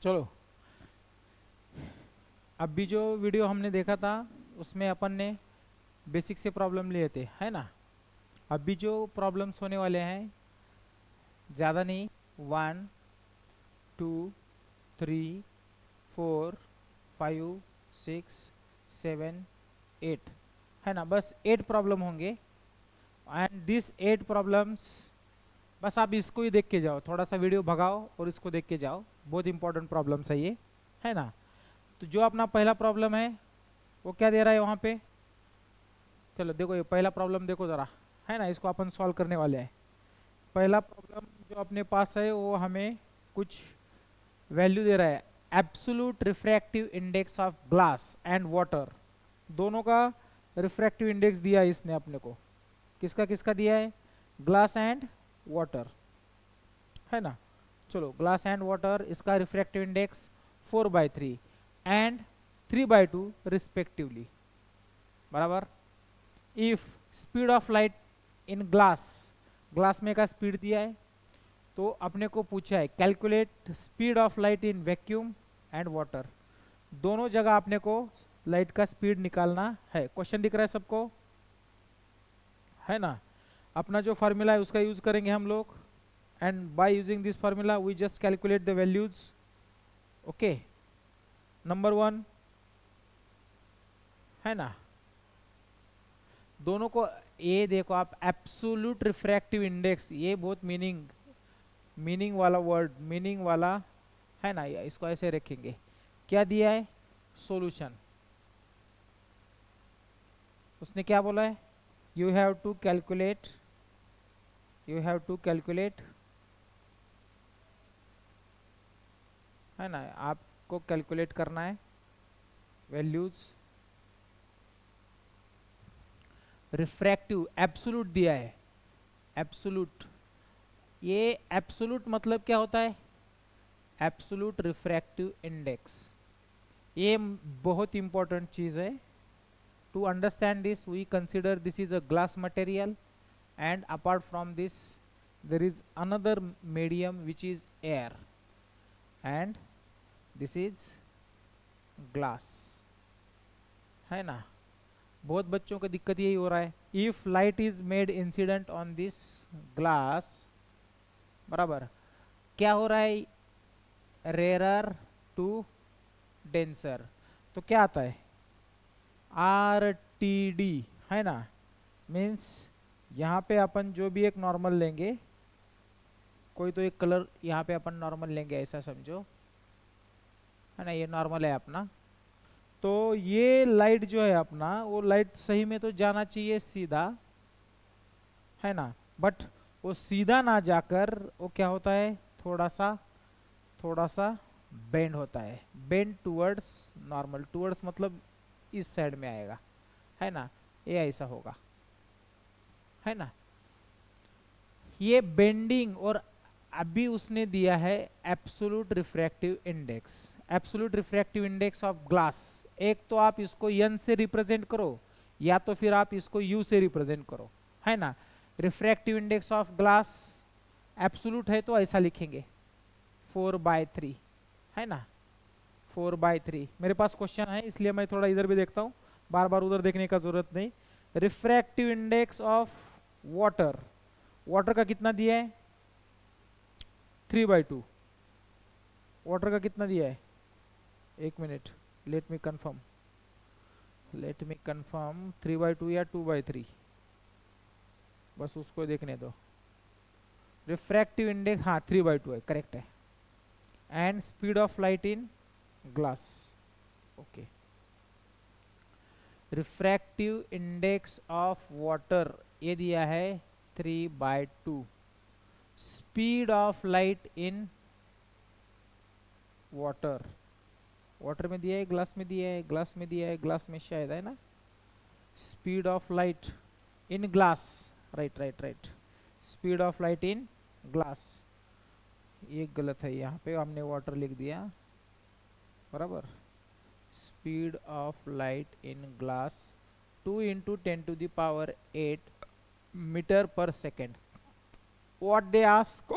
चलो, अभी जो वीडियो हमने देखा था उसमें अपन ने बेसिक से प्रॉब्लम लिए थे, है ना। अभी जो प्रॉब्लम्स होने वाले हैं ज़्यादा नहीं, 1 2 3 4 5 6 7 8, है ना। बस 8 प्रॉब्लम होंगे एंड दिस 8 प्रॉब्लम्स, बस आप इसको ही देख के जाओ, थोड़ा सा वीडियो भगाओ और इसको देख के जाओ। बहुत इंपॉर्टेंट प्रॉब्लम्स है ये, है ना। तो जो अपना पहला प्रॉब्लम है वो क्या दे रहा है वहाँ पे, चलो देखो ये पहला प्रॉब्लम देखो ज़रा, है ना। इसको अपन सॉल्व करने वाले हैं। पहला प्रॉब्लम जो अपने पास है वो हमें कुछ वैल्यू दे रहा है, absolute refractive index of glass and water. दोनों का रिफ्रैक्टिव इंडेक्स दिया है इसने अपने को। किसका किसका दिया है, ग्लास एंड वाटर, है ना। चलो ग्लास एंड वाटर, इसका रिफ्रैक्टिव इंडेक्स 4/3 एंड 3/2 रिस्पेक्टिवली, बराबर। If speed of light in glass, glass में का स्पीड दिया है, तो अपने को पूछा है calculate speed of light in vacuum and water. दोनों जगह अपने को लाइट का स्पीड निकालना है। क्वेश्चन दिख रहा है सबको, है ना। अपना जो फार्मूला है उसका यूज करेंगे हम लोग, and by using this formula we just calculate the values. Okay, number 1, है ना। दोनों को, ये देखो आप, एब्सोल्यूट रिफ्रैक्टिव इंडेक्स, ये बहुत मीनिंग वाला वर्ड, मीनिंग वाला, है ना। इसको ऐसे रखेंगे। क्या दिया है, सॉल्यूशन। उसने क्या बोला है, you have to calculate, you have to calculate, है ना। आपको कैलकुलेट करना है वैल्यूज। रिफ्रैक्टिव एब्सोल्यूट दिया है, एब्सोल्यूट। ये एब्सोल्यूट मतलब क्या होता है, एब्सोल्यूट रिफ्रैक्टिव इंडेक्स। ये बहुत इंपॉर्टेंट चीज है। To understand this we consider this is a glass material, and apart from this there is another medium which is air, and this is glass, है ना। बहुत बच्चों को दिक्कत यही हो रहा है। If light is made incident on this glass, बराबर, क्या हो रहा है, रेरर टू डेंसर, तो क्या आता है, आर टी डी, है ना। मीन्स यहाँ पे अपन जो भी एक नॉर्मल लेंगे, कोई तो एक कलर यहाँ पे अपन नॉर्मल लेंगे, ऐसा समझो, है ना। ये नॉर्मल है अपना। तो ये लाइट जो है अपना, वो लाइट सही में तो जाना चाहिए सीधा, है ना। बट वो सीधा ना जाकर वो क्या होता है, थोड़ा सा बेंड होता है। बेंड टूवर्ड्स नॉर्मल, टूवर्ड्स मतलब इस साइड में आएगा, है ना। ये ऐसा होगा, है ना। ये बेंडिंग, और अभी उसने दिया है absolute refractive index, absolute refractive index of glass. एक तो आप इसको एन से रिप्रेजेंट करो, या तो फिर आप इसको यू से रिप्रेजेंट करो, है ना। Refractive index of glass absolute है तो ऐसा लिखेंगे 4/3, है ना। 4/3। मेरे पास क्वेश्चन है इसलिए मैं थोड़ा इधर भी देखता हूँ, बार बार उधर देखने का जरूरत नहीं। Refractive index of water, water का कितना दिया है, 3/2। वाटर का कितना दिया है, एक मिनट, लेट मी कंफर्म, 3/2 या 2/3, बस उसको देखने दो। रिफ्रैक्टिव इंडेक्स, हाँ 3/2 है, करेक्ट है। And speed of light in glass, okay. Refractive index of water ये दिया है 3/2। Speed of light in water, water में दिया है, ग्लास में दिया है, ग्लास में दिया है, ग्लास में शायद, है ना। Speed of light in glass, right right right, speed of light in glass. ये गलत है, यहाँ पे हमने वाटर लिख दिया, बराबर। Speed of light in glass 2 × 10⁸ metre per second. What they ask,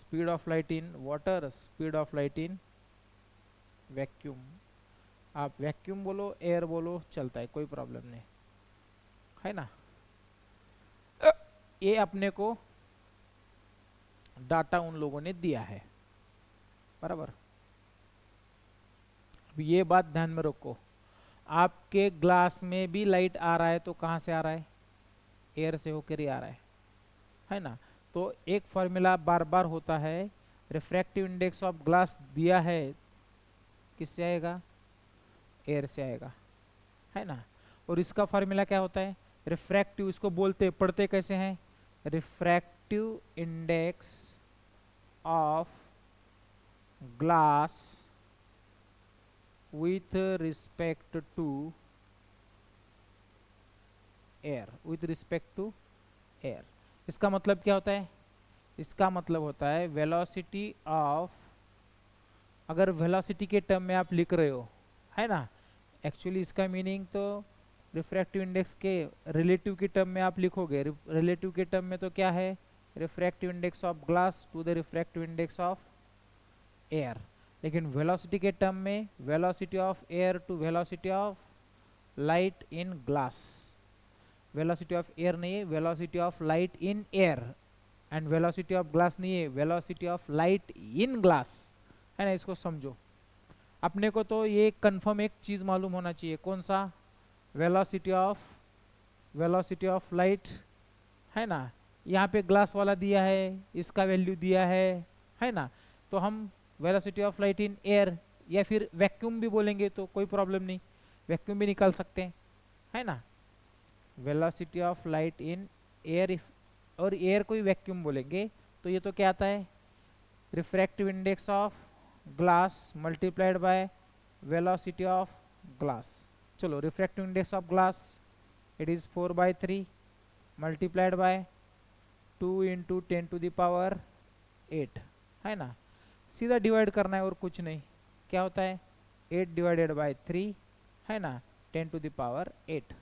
speed of light in water, speed of light in vacuum. आप वैक्यूम बोलो, एयर बोलो, चलता है, कोई प्रॉब्लम नहीं है ना। ये अपने को डाटा उन लोगों ने दिया है, बराबर। अब ये बात ध्यान में रखो, आपके ग्लास में भी लाइट आ रहा है तो कहाँ से आ रहा है? एयर से होकर ही आ रहा है ना। तो एक फॉर्मूला बार बार होता है, रिफ्रैक्टिव इंडेक्स ऑफ ग्लास दिया है, किससे आएगा? एयर से आएगा, है ना। और इसका फॉर्मूला क्या होता है? रिफ्रैक्टिव, इसको बोलते पढ़ते कैसे हैं? Refractive index of glass with respect to air, with respect to air। इसका मतलब क्या होता है? इसका मतलब होता है वेलोसिटी ऑफ, अगर वेलोसिटी के टर्म में आप लिख रहे हो, है ना, एक्चुअली इसका मीनिंग तो रिफ्रैक्टिव इंडेक्स के रिलेटिव के टर्म में आप लिखोगे। रिलेटिव के टर्म में तो क्या है? Refractive index of glass to the refractive index of air. लेकिन वेलोसिटी के टर्म में velocity of air to velocity of light in glass, velocity of air नहीं है, velocity of light in air, and velocity of glass नहीं है, velocity of light in glass, है ना। इसको समझो। अपने को तो ये कंफर्म एक चीज मालूम होना चाहिए, कौन सा? वेलोसिटी ऑफ लाइट, है ना। यहाँ पे ग्लास वाला दिया है, इसका वैल्यू दिया है ना। तो हम velocity of light in air या फिर वैक्यूम भी बोलेंगे तो कोई प्रॉब्लम नहीं, वैक्यूम भी निकाल सकते हैं, है ना। Velocity of light in air, और एयर को ही वैक्यूम बोलेंगे तो ये तो क्या आता है? Refractive index of glass multiplied by velocity of glass. चलो, refractive index of glass it is 4/3 multiplied by 2 × 10⁸, है ना। सीधा डिवाइड करना है और कुछ नहीं। क्या होता है? 8/3, है ना, 10⁸।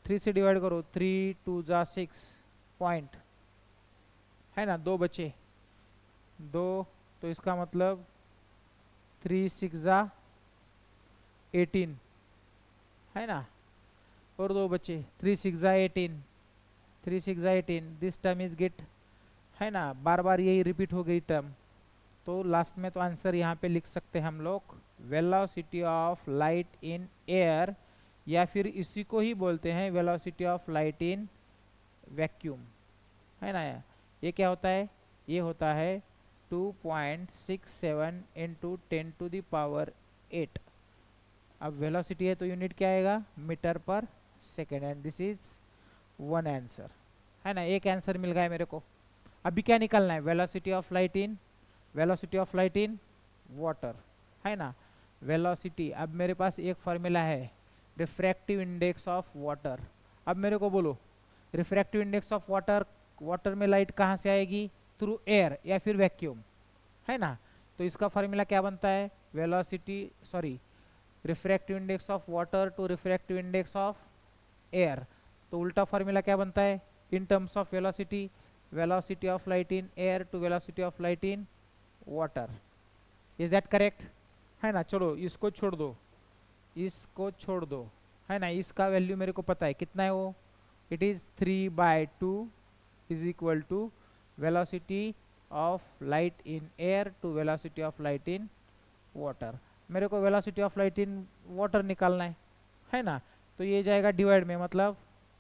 3 से डिवाइड करो, 3 2 जा 6 पॉइंट, है ना, 2 बचे 2, तो इसका मतलब 3 6 जा 18, है ना, और 2 बचे 3 6 जा 18, 3 6 जा 18, दिस टर्म इज गेट, है ना। बार बार यही रिपीट हो गई टर्म, तो लास्ट में तो आंसर यहाँ पे लिख सकते हैं हम लोग, velocity of light in air, या फिर इसी को ही बोलते हैं velocity of light in vacuum, है ना। ये क्या होता है? ये होता है 2.67 × 10⁸। अब वेलोसिटी है तो यूनिट क्या आएगा? Metre per second, and this is 1 answer, है ना। एक आंसर मिल गया मेरे को। अभी क्या निकालना है? Velocity of light in water, है ना। वेलोसिटी, अब मेरे पास एक फॉर्मूला है, रिफ्रैक्टिव इंडेक्स ऑफ वाटर। अब मेरे को बोलो, रिफ्रैक्टिव इंडेक्स ऑफ वाटर में लाइट कहाँ से आएगी? थ्रू एयर या फिर वैक्यूम, है ना। तो इसका फॉर्मूला क्या बनता है? Refractive index of water to refractive index of air. तो उल्टा फॉर्मूला क्या बनता है? In terms of velocity of light in air to velocity of light in water. Is that correct? है ना। चलो, इसको छोड़ दो, है ना। इसका वैल्यू मेरे को पता है, कितना है वो? It is 3/2 is equal to velocity of light in air to velocity of light in water. मेरे को velocity of light in water निकालना है ना। तो ये जाएगा डिवाइड में, मतलब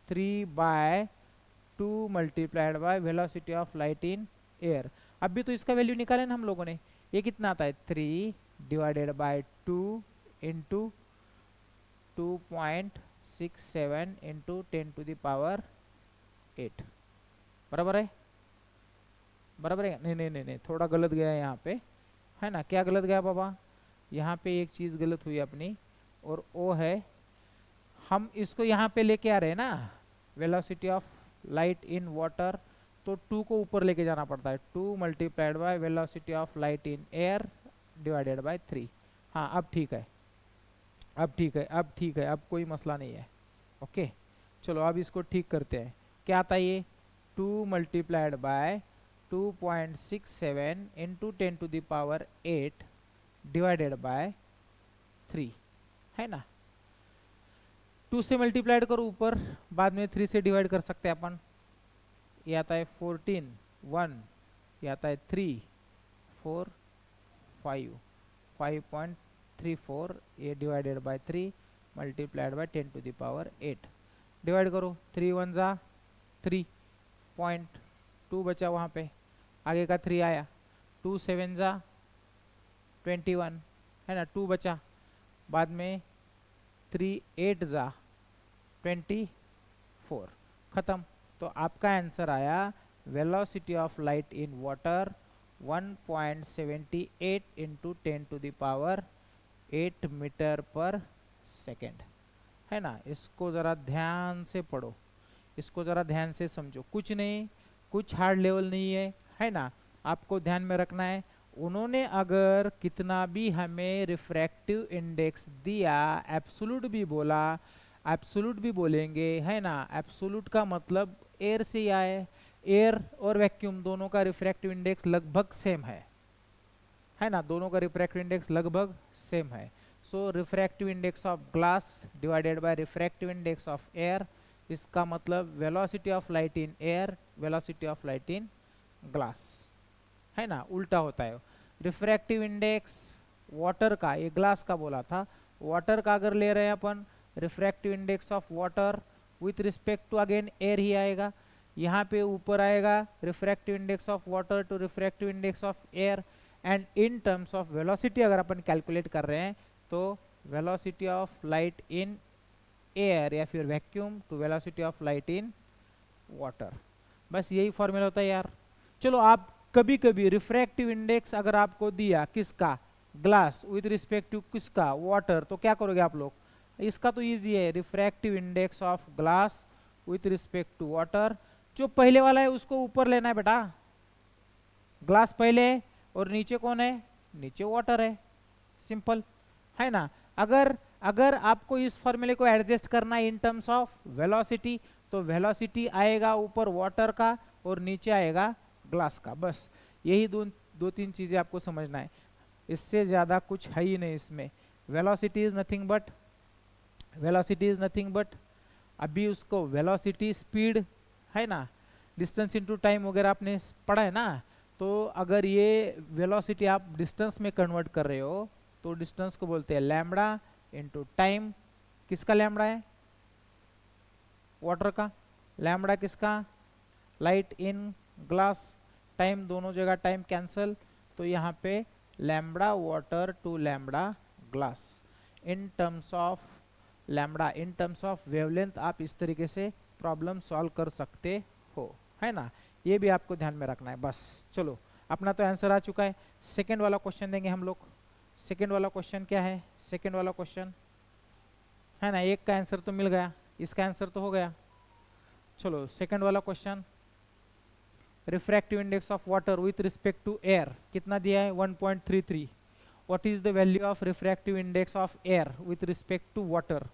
3/2 multiplied by velocity of light in air. अब भी तो इसका वैल्यू निकाले ना हम लोगों ने। ये कितना आता है? 3/2 इंटू 2.67 इंटू 10⁸। बराबर है? नहीं, थोड़ा गलत गया है यहाँ पे, है ना। क्या गलत गया बाबा? यहाँ पे एक चीज गलत हुई अपनी, और वो है, हम इसको यहाँ पे लेके आ रहे हैं ना, velocity of light in water, तो 2 को ऊपर लेके जाना पड़ता है। 2 multiplied by velocity of light in air divided by 3। हाँ, अब ठीक है, अब कोई मसला नहीं है। ओके, चलो अब इसको ठीक करते हैं। क्या आता है ये? 2 multiplied bye 2.67 into 10⁸ divided by 3, है ना। 2 से मल्टीप्लाइड करो ऊपर, बाद में 3 से डिवाइड कर सकते हैं अपन। ये आता है 14, 1, ये आता है 3, 4, 5, 5.34, ये divided by 3 multiplied bye 10⁸ divide करो। 3 1 जा 3.2 बचा वहाँ पे, आगे का 3 आया। 2 7 जा 21, है ना, 2 बचा, बाद में 3 8 जा 24, खत्म। तो आपका आंसर आया velocity of light in water 1.78 into 10⁸ metre per second, है ना। इसको ज़रा ध्यान से पढ़ो, इसको ज़रा ध्यान से समझो, कुछ नहीं, कुछ हार्ड लेवल नहीं है ना। आपको ध्यान में रखना है, उन्होंने अगर कितना भी हमें रिफ्रैक्टिव इंडेक्स दिया, एब्सोल्यूट भी बोला, एब्सोल्यूट भी बोलेंगे, है ना। एब्सोल्यूट का मतलब एयर से ही आए, एयर और वैक्यूम दोनों का रिफ्रैक्टिव इंडेक्स लगभग सेम है ना, दोनों का रिफ्रैक्टिव इंडेक्स लगभग सेम है। So refractive index of glass divided by refractive index of air, इसका मतलब velocity of light in air, velocity of light in glass, है ना, उल्टा होता है। रिफ्रैक्टिव इंडेक्स वाटर का, ये ग्लास का बोला था, वाटर का अगर ले रहे हैं अपन, refractive index of water with respect to again air ही आएगा। यहाँ पे ऊपर आएगा refractive index of water to refractive index of air, and in terms of velocity अगर अपन कैलकुलेट कर रहे हैं तो velocity of light in air या फिर vacuum to velocity of light in water, बस यही फॉर्मूला होता है यार। चलो, आप कभी कभी रिफ्रैक्टिव इंडेक्स अगर आपको दिया किसका, ग्लास विद रिस्पेक्ट टू किसका, वाटर, तो क्या करोगे आप लोग, इसका तो इजी है, refractive index of glass with respect to water, जो पहले वाला है उसको ऊपर लेना है बेटा, ग्लास पहले और नीचे कौन है, नीचे वाटर है, सिंपल, है ना। अगर अगर आपको इस फॉर्मूले को एडजस्ट करना है इन टर्म्स ऑफ वेलोसिटी, तो वेलोसिटी आएगा ऊपर वाटर का और नीचे आएगा ग्लास का, बस यही दो तीन चीजें आपको समझना है, इससे ज्यादा कुछ है ही नहीं इसमें। Velocity is nothing but, velocity is nothing but, अभी उसको वेलोसिटी स्पीड, है ना, डिस्टेंस इनटू टाइम वगैरह आपने पढ़ा है ना। तो अगर ये वेलोसिटी आप डिस्टेंस में कन्वर्ट कर रहे हो तो डिस्टेंस को बोलते हैं लैम्बडा इनटू टाइम। किसका लैम्बडा है, वाटर का, लैम्बडा किसका, लाइट इन ग्लास, टाइम दोनों जगह टाइम कैंसल, तो यहाँ पे lambda water to lambda glass in terms of lambda, in terms of wavelength आप इस तरीके से प्रॉब्लम सॉल्व कर सकते हो, है ना। ये भी आपको ध्यान में रखना है बस। चलो, अपना तो आंसर आ चुका है, सेकेंड वाला क्वेश्चन देंगे हम लोग। सेकेंड वाला क्वेश्चन क्या है, सेकेंड वाला क्वेश्चन, है ना, एक का आंसर तो मिल गया, इसका आंसर तो हो गया। चलो, सेकेंड वाला question, refractive index of water with respect to air कितना दिया है, 1.33। What is the value of refractive index of air with respect to water.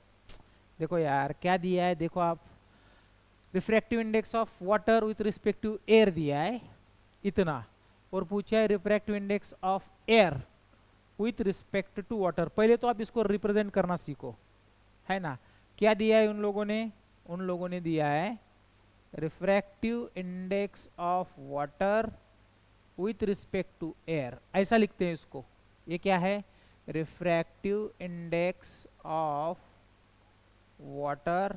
देखो यार क्या दिया है, देखो आप, refractive index of water with respect to air दिया है इतना, और पूछा है refractive index of air with respect to water. पहले तो आप इसको रिप्रेजेंट करना सीखो, है ना। क्या दिया है उन लोगों ने, उन लोगों ने दिया है refractive index of water with respect to air, ऐसा लिखते हैं इसको। ये क्या है, रिफ्रैक्टिव इंडेक्स ऑफ वाटर,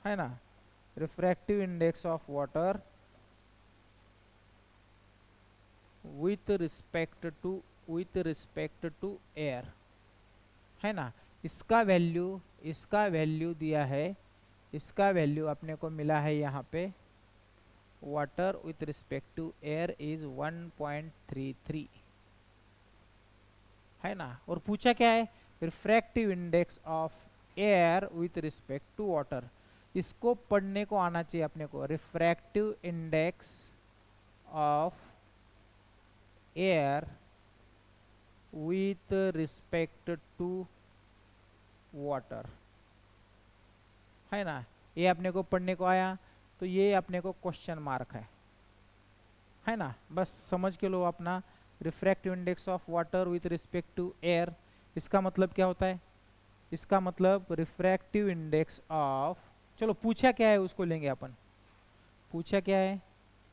है ना, refractive index of water with respect to air, है ना। इसका वैल्यू दिया है, इसका वैल्यू अपने को मिला है यहाँ पे, water with respect to air is 1.33, है ना। और पूछा क्या है, refractive index of air with respect to water. इसको पढ़ने को आना चाहिए अपने को, refractive index of air with respect to water, है ना। ये अपने को पढ़ने को आया, तो ये अपने को क्वेश्चन मार्क है, है ना, बस समझ के लो अपना। Refractive index of water with respect to air, इसका मतलब क्या होता है? इसका मतलब रिफ्रैक्टिव इंडेक्स ऑफ, चलो पूछा क्या है उसको लेंगे अपन। पूछा क्या है?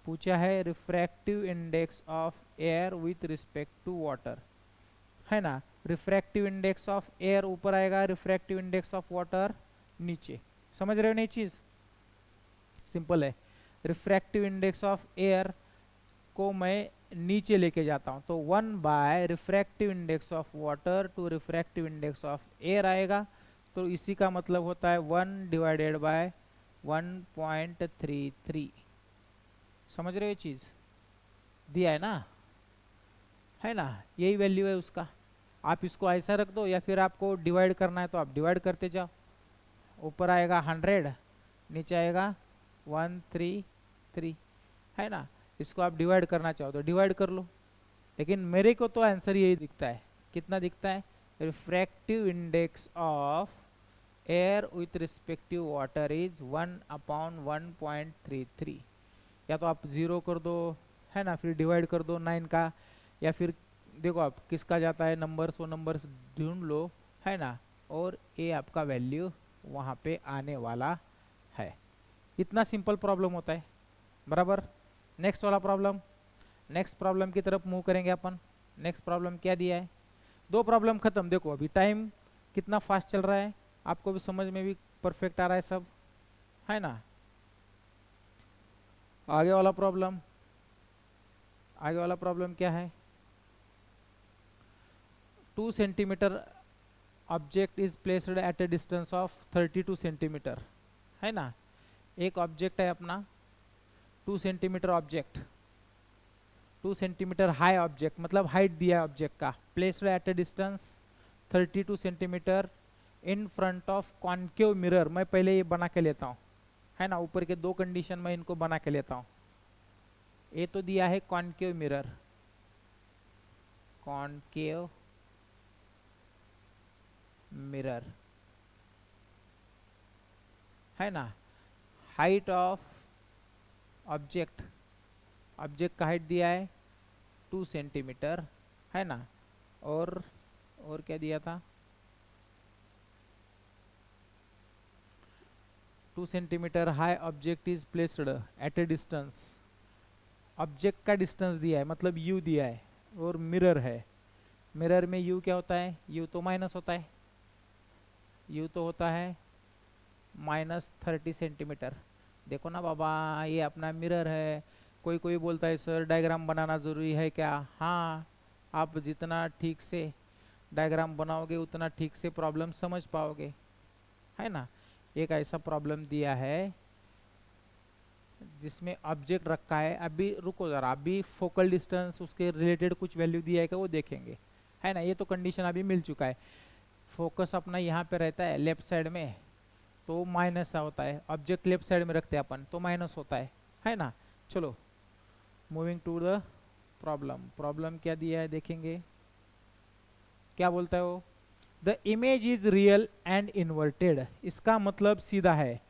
पूछा है refractive index of air with respect to water, है ना। रिफ्रैक्टिव इंडेक्स ऑफ एयर ऊपर आएगा, रिफ्रैक्टिव इंडेक्स ऑफ वाटर नीचे। समझ रहे हो नई चीज? सिंपल है। रिफ्रैक्टिव इंडेक्स ऑफ एयर को मैं नीचे लेके जाता हूं तो 1 refractive index of water to refractive index of air आएगा। तो इसी का मतलब होता है 1/1.33। समझ रहे हो ये चीज? दिया है ना, है ना, यही वैल्यू है उसका। आप इसको ऐसा रख दो, या फिर आपको डिवाइड करना है तो आप डिवाइड करते जाओ। ऊपर आएगा 100, नीचे आएगा 133, है ना। इसको आप डिवाइड करना चाहो तो डिवाइड कर लो, लेकिन मेरे को तो आंसर यही दिखता है। कितना दिखता है? Refractive index of air with respective water is 1/1.33। या तो आप 0 कर दो, है ना, फिर डिवाइड कर दो 9 का, या फिर देखो आप किसका जाता है नंबर्स, वो नंबर्स ढूंढ लो, है ना, और ये आपका वैल्यू वहाँ पे आने वाला है। इतना सिंपल प्रॉब्लम होता है, बराबर। नेक्स्ट वाला प्रॉब्लम, नेक्स्ट प्रॉब्लम की तरफ मूव करेंगे अपन। नेक्स्ट प्रॉब्लम क्या दिया है? 2 प्रॉब्लम खत्म। देखो अभी टाइम कितना फास्ट चल रहा है, आपको भी समझ में भी परफेक्ट आ रहा है सब, है ना। आगे वाला प्रॉब्लम, आगे वाला प्रॉब्लम क्या है? 2 centimetre object is placed at a distance of 32 centimetre, है ना। एक ऑब्जेक्ट है अपना 2 centimetre object, 2 centimetre high object, मतलब हाइट दिया है ऑब्जेक्ट का, placed at a distance 32 centimetre in front of concave mirror. मैं पहले ये बना के लेता हूँ, है ना, ऊपर के 2 कंडीशन में इनको बना के लेता हूँ। ये तो दिया है कॉन्केव मिरर, कॉन्केव मिरर, है ना। हाइट ऑफ ऑब्जेक्ट, ऑब्जेक्ट का हाइट दिया है 2 सेंटीमीटर, है ना। और क्या दिया था? 2 centimetre high object is placed at a distance, object का डिस्टेंस दिया है, मतलब u दिया है, और मिरर है। मिरर में u क्या होता है? u तो माइनस होता है, u तो होता है -30 सेंटीमीटर। देखो ना बाबा, ये अपना मिरर है। कोई कोई बोलता है सर डायग्राम बनाना ज़रूरी है क्या? हाँ, आप जितना ठीक से डायग्राम बनाओगे उतना ठीक से प्रॉब्लम समझ पाओगे, है ना। एक ऐसा प्रॉब्लम दिया है जिसमें ऑब्जेक्ट रखा है। अभी रुको ज़रा, अभी फोकल डिस्टेंस उसके रिलेटेड कुछ वैल्यू दिया है क्या वो देखेंगे, है ना। ये तो कंडीशन अभी मिल चुका है। फोकस अपना यहाँ पे रहता है लेफ्ट साइड में, तो माइनस होता है। ऑब्जेक्ट लेफ्ट साइड में रखते हैं अपन तो माइनस होता है ना। चलो moving to the problem. Problem क्या दिया है देखेंगे, क्या बोलता है वो? The image is real and inverted. इसका मतलब सीधा है,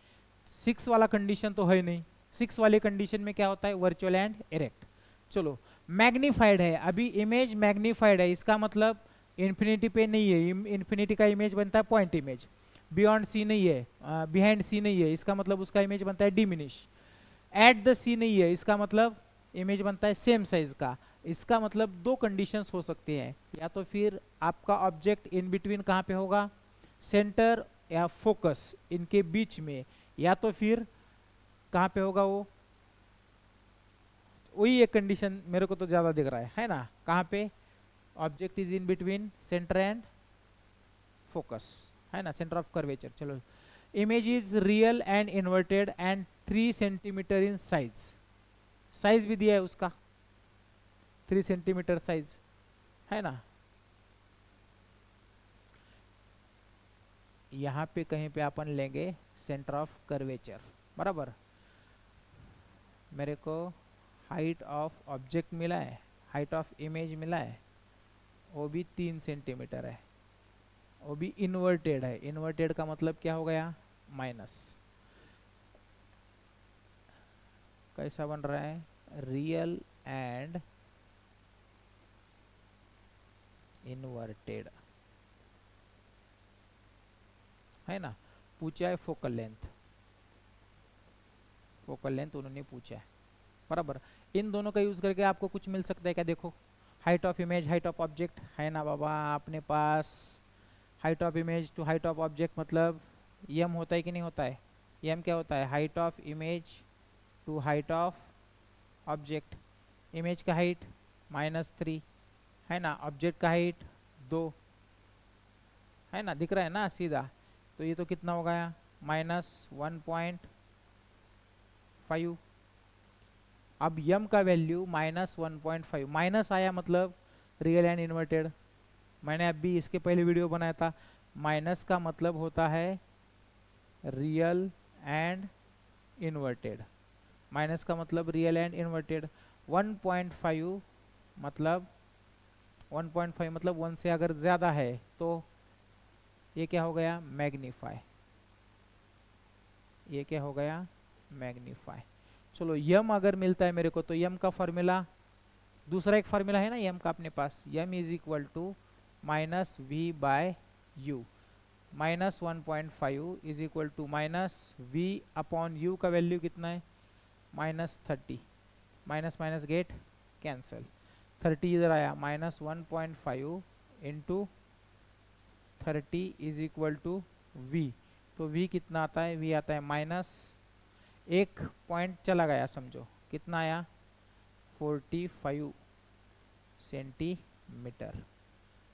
6 वाला कंडीशन तो है नहीं। 6 वाले कंडीशन में क्या होता है? Virtual and erect. चलो मैग्नीफाइड है, अभी इमेज मैग्नीफाइड है, इसका मतलब इन्फिनिटी पे नहीं है। इन्फिनिटी का इमेज बनता है पॉइंट इमेज, बियॉन्ड सी नहीं है, बिहाइंड सी नहीं है, इसका मतलब उसका इमेज बनता है डिमिनिश। एट द सी नहीं है, इसका मतलब इमेज बनता है सेम साइज का। इसका मतलब 2 कंडीशंस हो सकती हैं, या तो फिर आपका ऑब्जेक्ट इन बिटवीन कहाँ पे होगा? सेंटर या फोकस इनके बीच में, या तो फिर कहाँ पे होगा वो? वही एक कंडीशन मेरे को तो ज्यादा दिख रहा है ना। कहाँ पे? Object is in between centre and focus, है ना, सेंटर ऑफ कर्वेचर। चलो image is real and inverted and 3 centimetre in size. Size भी दिया है उसका 3 सेंटीमीटर साइज, है ना। यहाँ पे कहीं पे अपन लेंगे सेंटर ऑफ कर्वेचर, बराबर। मेरे को हाइट ऑफ ऑब्जेक्ट मिला है, हाइट ऑफ इमेज मिला है, वो भी 3 सेंटीमीटर है, वो भी इन्वर्टेड है। इन्वर्टेड का मतलब क्या हो गया? माइनस। कैसा बन रहा है? रियल एंड इन्वर्टेड, है ना। पूछा है फोकल लेंथ, फोकल लेंथ उन्होंने पूछा है, बराबर। इन दोनों का यूज करके आपको कुछ मिल सकता है क्या, देखो height of image, height of object, है ना बाबा अपने पास। Height of image to height of object मतलब यम होता है कि नहीं होता है, यम क्या होता है, height of image to height of object. Image का हाइट -3, है ना, ऑब्जेक्ट का हाइट 2, है ना, दिख रहा है ना सीधा। तो ये तो कितना हो गया, -1.5। अब यम का वैल्यू -1.5, माइनस आया मतलब रियल एंड इन्वर्टेड। मैंने अभी इसके पहले वीडियो बनाया था, माइनस का मतलब होता है रियल एंड इन्वर्टेड, माइनस का मतलब रियल एंड इन्वर्टेड। 1.5 मतलब 1.5 मतलब 1 से अगर ज़्यादा है तो ये क्या हो गया, मैग्नीफाई, ये क्या हो गया, मैग्नीफाई। चलो यम अगर मिलता है मेरे को तो यम का फॉर्मूला, दूसरा एक फार्मूला है ना यम का अपने पास, m is equal to -v/u। -1.5 is equal to -v/u का वैल्यू कितना है, -30, माइनस माइनस गेट कैंसल, 30 इधर आया, -1.5 into 30 is equal to v। तो v कितना आता है, v आता है -1 पॉइंट चला गया समझो, कितना आया 45 सेंटीमीटर,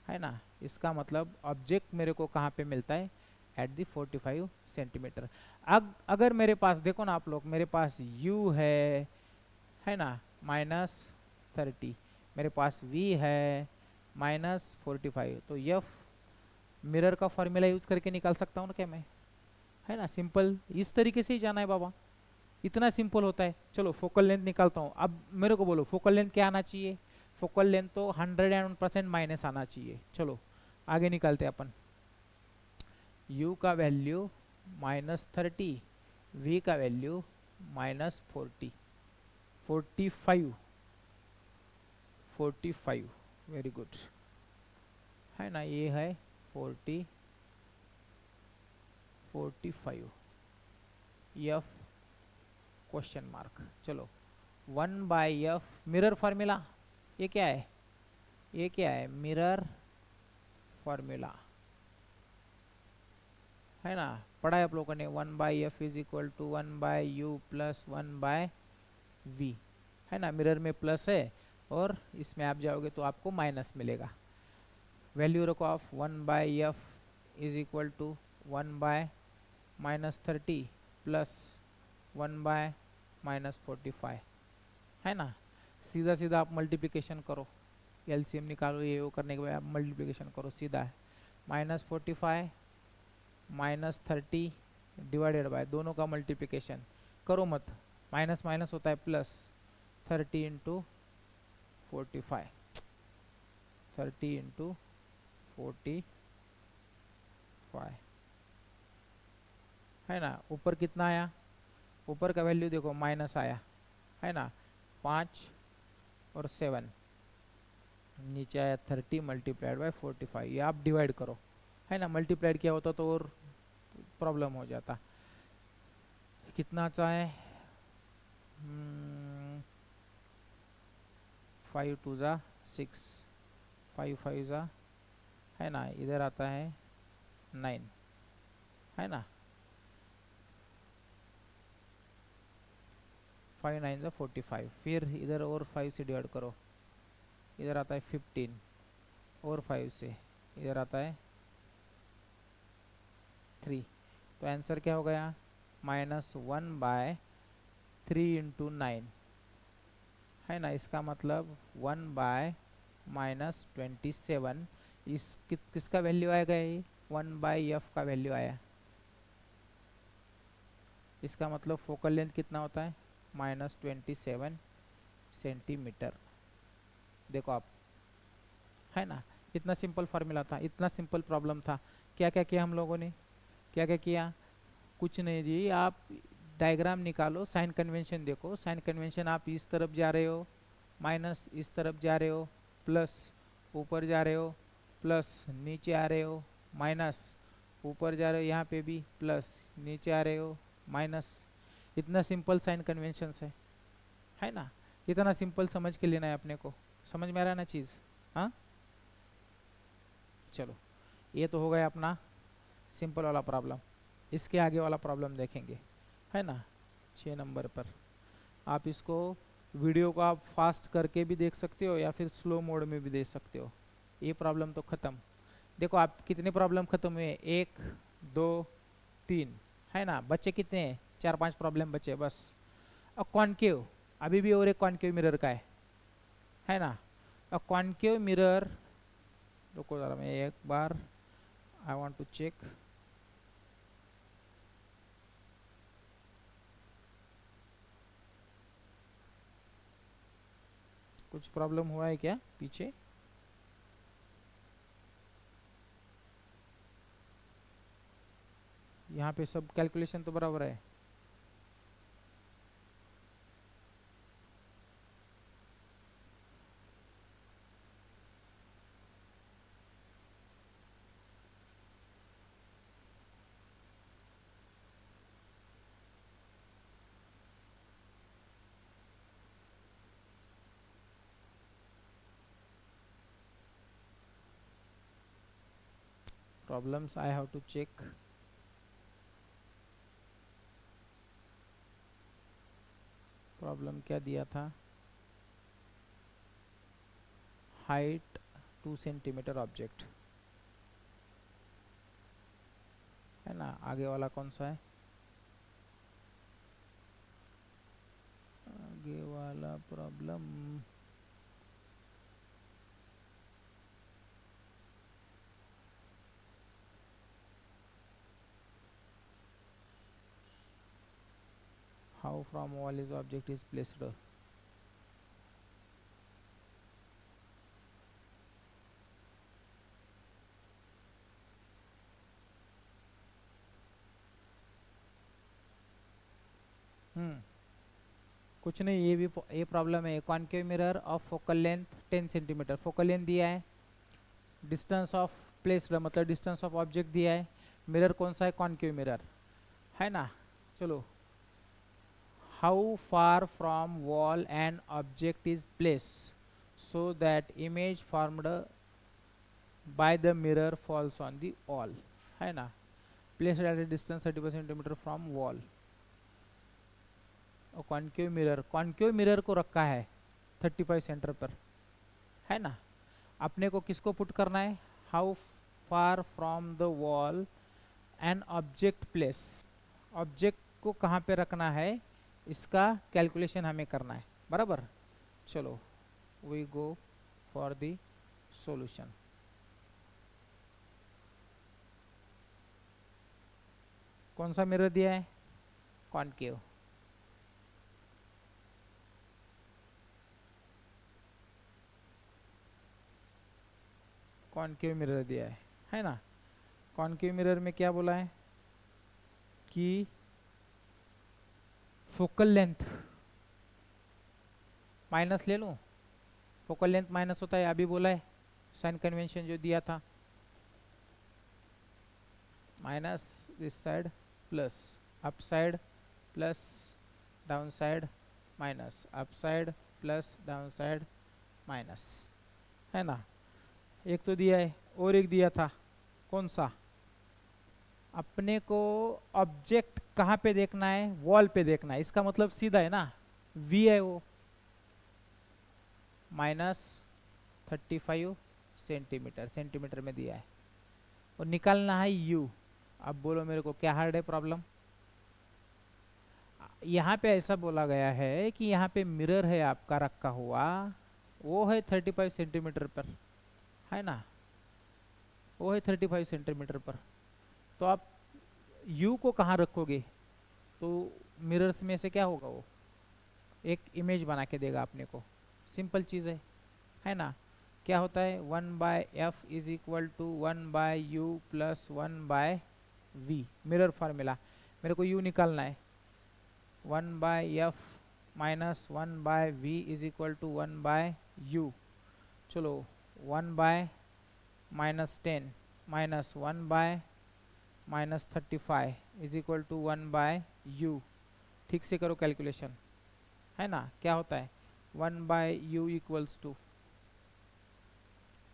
है ना। इसका मतलब ऑब्जेक्ट मेरे को कहाँ पे मिलता है, एट दी 45 सेंटीमीटर। अगर मेरे पास देखो ना आप लोग, मेरे पास u है ना -30, मेरे पास v है -45, तो यफ मिरर का फॉर्मूला यूज करके निकाल सकता हूँ ना क्या मैं, है ना। सिंपल, इस तरीके से ही जाना है बाबा, इतना सिंपल होता है। चलो फोकल लेंथ निकालता हूँ, अब मेरे को बोलो फोकल लेंथ क्या आना चाहिए, फोकल लेंथ तो 101% माइनस आना चाहिए। चलो आगे निकालते हैं अपन, u का वैल्यू -30, v का वैल्यू -40, 45, वेरी गुड, है ना, ये है 45 एफ क्वेश्चन मार्क। चलो 1/f मिरर फार्मूला, ये क्या है, ये क्या है, मिरर फार्मूला, है ना, पढ़ा है आप लोगों ने। 1/f is equal to 1/u plus 1/v, है ना, मिरर में प्लस है और इसमें आप जाओगे तो आपको माइनस मिलेगा। वैल्यू रखो of 1/f is equal to 1/-30 plus 1/-45, है ना। सीधा सीधा आप मल्टीप्लिकेशन करो, एलसीएम निकालो, ये वो करने के बाद आप मल्टीप्लिकेशन करो, सीधा है -45 -30 डिवाइडेड बाय, दोनों का मल्टीप्लिकेशन करो मत, माइनस माइनस होता है प्लस, 30 इंटू 45, 30 इंटू 45, है ना। ऊपर कितना आया, ऊपर का वैल्यू देखो माइनस आया, है ना, 5 और 7, नीचे आया 30 मल्टीप्लाइड बाय 45, ये आप डिवाइड करो, है ना। मल्टीप्लाइड किया होता तो और प्रॉब्लम हो जाता। कितना चाहे 5 2 ज़ा 6, 5 5 ज़ा, है ना, इधर आता है 9, है ना, 5 9 ज़ा 45, फिर इधर और 5 से डिवाइड करो, इधर आता है 15 और 5 से इधर आता है 3, तो आंसर क्या हो गया, -1/3 इंटू 9, है ना। इसका मतलब 1/-27, इस किसका वैल्यू आएगा, ये 1/f का वैल्यू आया। इसका मतलब फोकल लेंथ कितना होता है, -27 सेंटीमीटर। देखो आप, है ना, इतना सिंपल फार्मूला था, इतना सिंपल प्रॉब्लम था। क्या क्या किया हम लोगों ने, क्या क्या किया, कुछ नहीं जी, आप डायग्राम निकालो, साइन कन्वेंशन देखो, साइन कन्वेंशन आप इस तरफ जा रहे हो माइनस इस तरफ जा रहे हो, प्लस ऊपर जा रहे हो, प्लस नीचे आ रहे हो, माइनस ऊपर जा रहे हो, यहाँ पे भी प्लस, नीचे आ रहे हो माइनस। इतना सिंपल साइन कन्वेंशन है ना। इतना सिंपल समझ के लेना है अपने को। समझ में आ रहा है ना चीज़? हाँ चलो, ये तो हो गया अपना सिंपल वाला प्रॉब्लम। इसके आगे वाला प्रॉब्लम देखेंगे, है ना। 6 नंबर पर आप इसको वीडियो को आप फास्ट करके भी देख सकते हो या फिर स्लो मोड में भी देख सकते हो। ये प्रॉब्लम तो ख़त्म। देखो आप कितने प्रॉब्लम ख़त्म हुए, 1 2 3, है ना। बच्चे कितने हैं? 4-5 प्रॉब्लम बचे बस। अब कॉन्केव, अभी भी और एक कॉन्केव मिरर का है ना। अब कॉन्केव मिरर, रुको ज़रा मैं एक बार, आई वांट टू चेक। कुछ प्रॉब्लम हुआ है क्या पीछे? यहाँ पे सब कैलकुलेशन तो बराबर है। Problems I have to check. Problem क्या दिया था? हाइट 2 सेंटीमीटर ऑब्जेक्ट, है ना। आगे वाला कौन सा है? आगे वाला problem how from wall is object is placed. कुछ नहीं, ये भी ये प्रॉब्लम है। Concave mirror of focal length 10 centimetre, focal length दिया है, डिस्टेंस ऑफ प्लेस्ड मतलब डिस्टेंस ऑफ ऑब्जेक्ट दिया है। मिरर कौन सा है? कॉन्केव मिरर, है ना। चलो, how far from wall and object is place so that image formed by the mirror falls on the wall, है ना। Placed at a distance 35 centimetre from wall. और कॉन्केव मिरर को रखा है 35 सेंटर पर, है ना। अपने को किसको पुट करना है? How far from the wall and object place, object को कहाँ पे रखना है, इसका कैलकुलेशन हमें करना है, बराबर। चलो, we go for the solution. कौन सा मिरर दिया है? कॉन्केव। कॉन्केव मिरर दिया है ना। कॉन्केव मिरर में क्या बोला है कि फोकल लेंथ माइनस ले लूं, फोकल लेंथ माइनस होता है, अभी बोला है साइन कन्वेंशन जो दिया था, minus this side plus up side plus down side minus up side plus down side minus, है ना। एक तो दिया है और एक दिया था, कौन सा? अपने को ऑब्जेक्ट कहाँ पे देखना है? वॉल पे देखना है। इसका मतलब सीधा है ना, v है वो, -35 सेंटीमीटर, सेंटीमीटर में दिया है, और निकालना है u। अब बोलो मेरे को क्या हार्ड है प्रॉब्लम? यहाँ पे ऐसा बोला गया है कि यहाँ पे मिरर है आपका रखा हुआ, वो है 35 सेंटीमीटर पर, है ना, वो है 35 सेंटीमीटर पर। तो आप u को कहाँ रखोगे? तो मिरर्स में से क्या होगा, वो एक इमेज बना के देगा अपने को। सिंपल चीज़ है ना। क्या होता है? 1/f is equal to 1/u plus 1/v, mirror formula. मेरे को u निकालना है, 1/f minus 1/v is equal to 1/u। चलो 1/-10 minus 1/-35 is equal to 1/u। ठीक से करो कैलकुलेशन, है ना। क्या होता है 1/u इक्वल्स टू,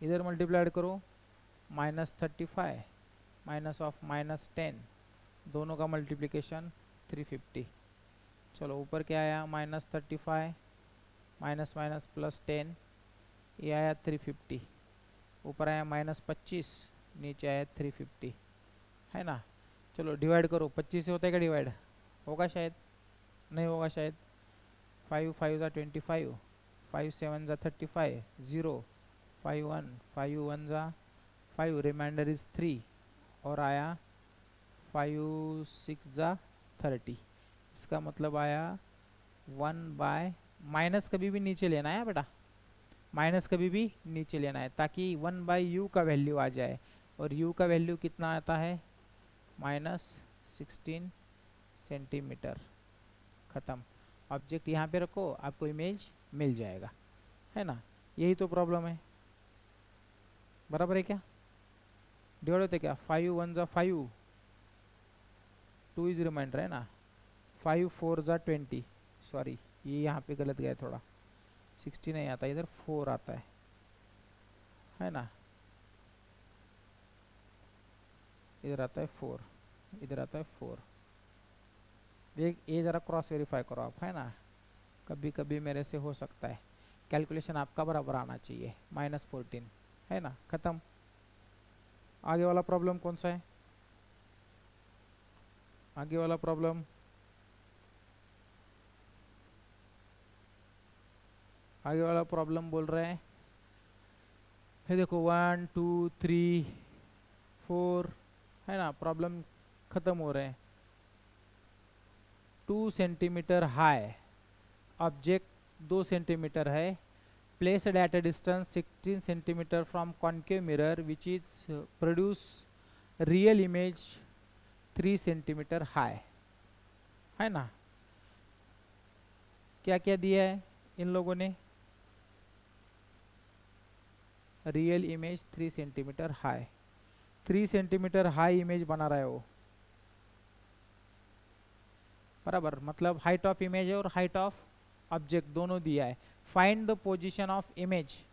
इधर मल्टीप्लाइड करो -35 माइनस ऑफ -10, दोनों का मल्टीप्लिकेशन 350। चलो ऊपर क्या आया -35 माइनस माइनस +10, ये आया 350। ऊपर आया -25, नीचे आया 350, है ना। चलो डिवाइड करो, 25 से होता है क्या डिवाइड, होगा शायद, नहीं होगा शायद। 5 5 ज़ा 25, 5 7 ज़ा 35, 0 5 1 5 1 ज़ा 5, रिमाइंडर इज 3, और आया 5 6 ज़ा 30। इसका मतलब आया 1/, माइनस कभी भी नीचे लेना है बेटा, माइनस कभी भी नीचे लेना है ताकि 1/u का वैल्यू आ जाए, और u का वैल्यू कितना आता है -16 सेंटीमीटर। ख़त्म। ऑब्जेक्ट यहाँ पे रखो, आपको इमेज मिल जाएगा, है ना। यही तो प्रॉब्लम है, बराबर है क्या। डिवाइड होते क्या, 5 1 ज़ा 5, 2 इज रिमाइंडर, है ना। 5 4 ज़ा 20, सॉरी ये यहाँ पे गलत गया थोड़ा, 60 नहीं आता, इधर 4 आता है ना। इधर आता है 4, इधर आता है 4। एक ये ज़रा क्रॉस वेरीफाई करो आप, है ना, कभी कभी मेरे से हो सकता है। कैलकुलेशन आपका बराबर आना चाहिए, -14, है ना। ख़त्म। आगे वाला प्रॉब्लम कौन सा है, आगे वाला प्रॉब्लम, आगे वाला प्रॉब्लम बोल रहे हैं, ये देखो 1 2 3 4, है ना। प्रॉब्लम ख़त्म हो रहे हैं। 2 सेंटीमीटर हाई ऑब्जेक्ट 2 सेंटीमीटर है, placed at a distance 16 centimetre from concave mirror which is produce real image 3 centimetre high, है ना। क्या क्या दिया है इन लोगों ने, real image 3 centimetre high, 3 centimetre high image बना रहा है वो, बराबर। मतलब हाइट ऑफ इमेज है और हाइट ऑफ ऑब्जेक्ट दोनों दिया है। Find the position of image,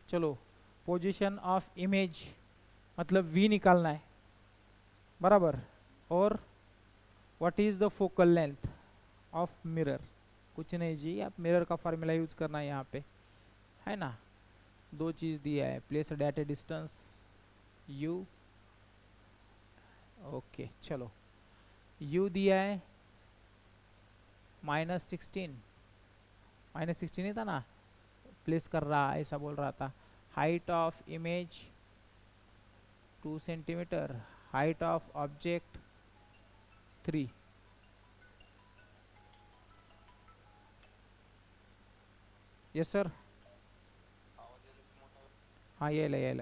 चलो पोजीशन ऑफ इमेज मतलब v निकालना है, बराबर। और what is the focal length of mirror, कुछ नहीं जी, आप मिरर का फार्मूला यूज करना है यहाँ पे, है ना। दो चीज दिया है, placed at a distance u, okay चलो u दिया है -16, -16 नहीं था ना, प्लेस कर रहा ऐसा बोल रहा था। Height of image 2 centimetre, height of object 3। Yes sir, हाँ ये ले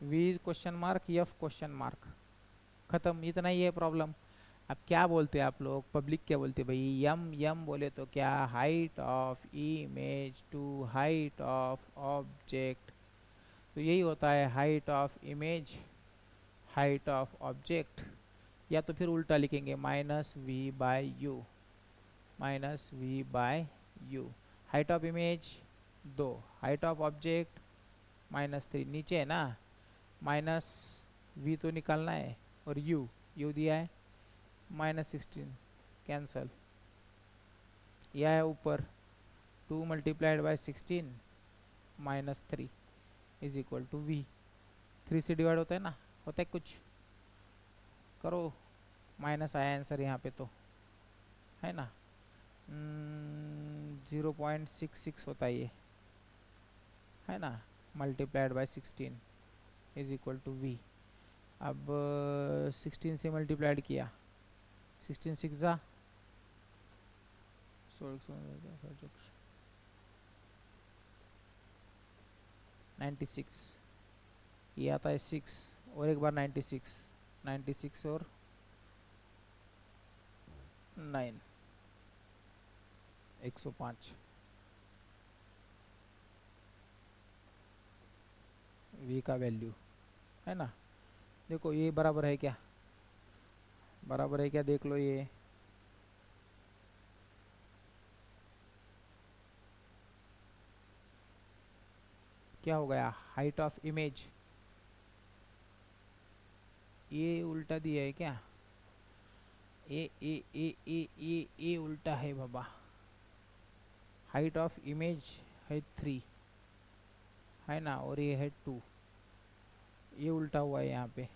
v question mark f question mark, खत्म। इतना ही है प्रॉब्लम। अब क्या बोलते हैं आप लोग, पब्लिक क्या बोलते हैं भाई, यम यम बोले तो क्या, height of image to height of object, तो यही होता है height of image height of object, या तो फिर उल्टा लिखेंगे -v/u, -v/u। Height of image 2, height of object -3, नीचे है ना, माइनस v तो निकालना है, और u दिया है -16, कैंसल। यह है ऊपर 2 multiplied by 16 -3 is equal to v। 3 से डिवाइड होता है ना, होता है कुछ, करो, माइनस आया आंसर यहाँ पे तो, है ना। 0.66 होता है ये, है ना, multiplied by 16 is equal to v। अब 16 से मल्टीप्लाइड किया, 16 6 ज़ा 96, ये आता है 6, और एक बार 96, 96 और 9 105 v का वैल्यू है ना। देखो ये बराबर है क्या, बराबर है क्या, देख लो ये क्या हो गया, हाइट ऑफ इमेज, ये उल्टा दिया है क्या, ए उल्टा है बाबा, हाइट ऑफ इमेज है 3 है ना, और ये है 2, ये उल्टा हुआ है यहाँ पे,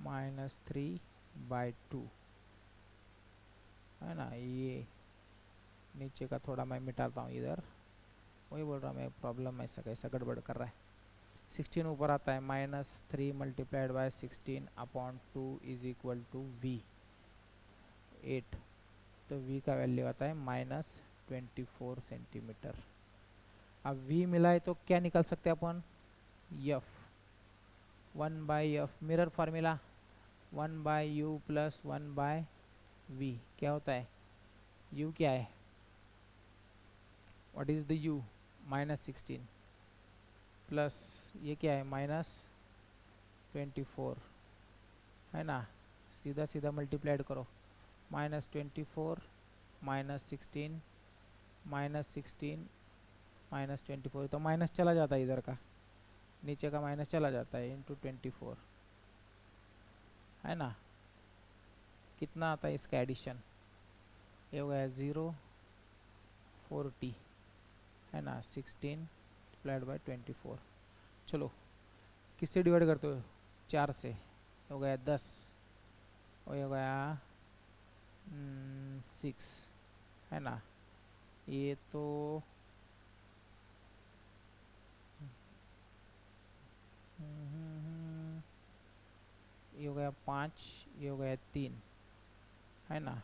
-3/2 है ना। ये नीचे का थोड़ा मैं मिटाता हूँ इधर, वही बोल रहा मैं, प्रॉब्लम ऐसा कैसा गड़बड़ कर रहा है। 16 ऊपर आता है, -3 multiplied by 16/2 is equal to v 8, तो v का वैल्यू आता है -24 सेंटीमीटर। अब v मिला है तो क्या निकाल सकते हैं अपन, f 1/f, mirror formula 1/u plus 1/v क्या होता है, u क्या है, what is the u, -16 plus ये क्या है -24 है ना, सीधा सीधा मल्टीप्लाइड करो, -24 -16 -16 -24, तो माइनस चला जाता है इधर का, नीचे का माइनस चला जाता है, इंटू 24 है ना। कितना आता है इसका एडिशन, ये हो गया 040 है ना, 16 डिवाइड बाय 24, चलो किससे डिवाइड करते हो, 4 से, हो गया 10, और हो गया 6 है ना। ये तो ये हो गया 5, ये हो गया 3 है ना,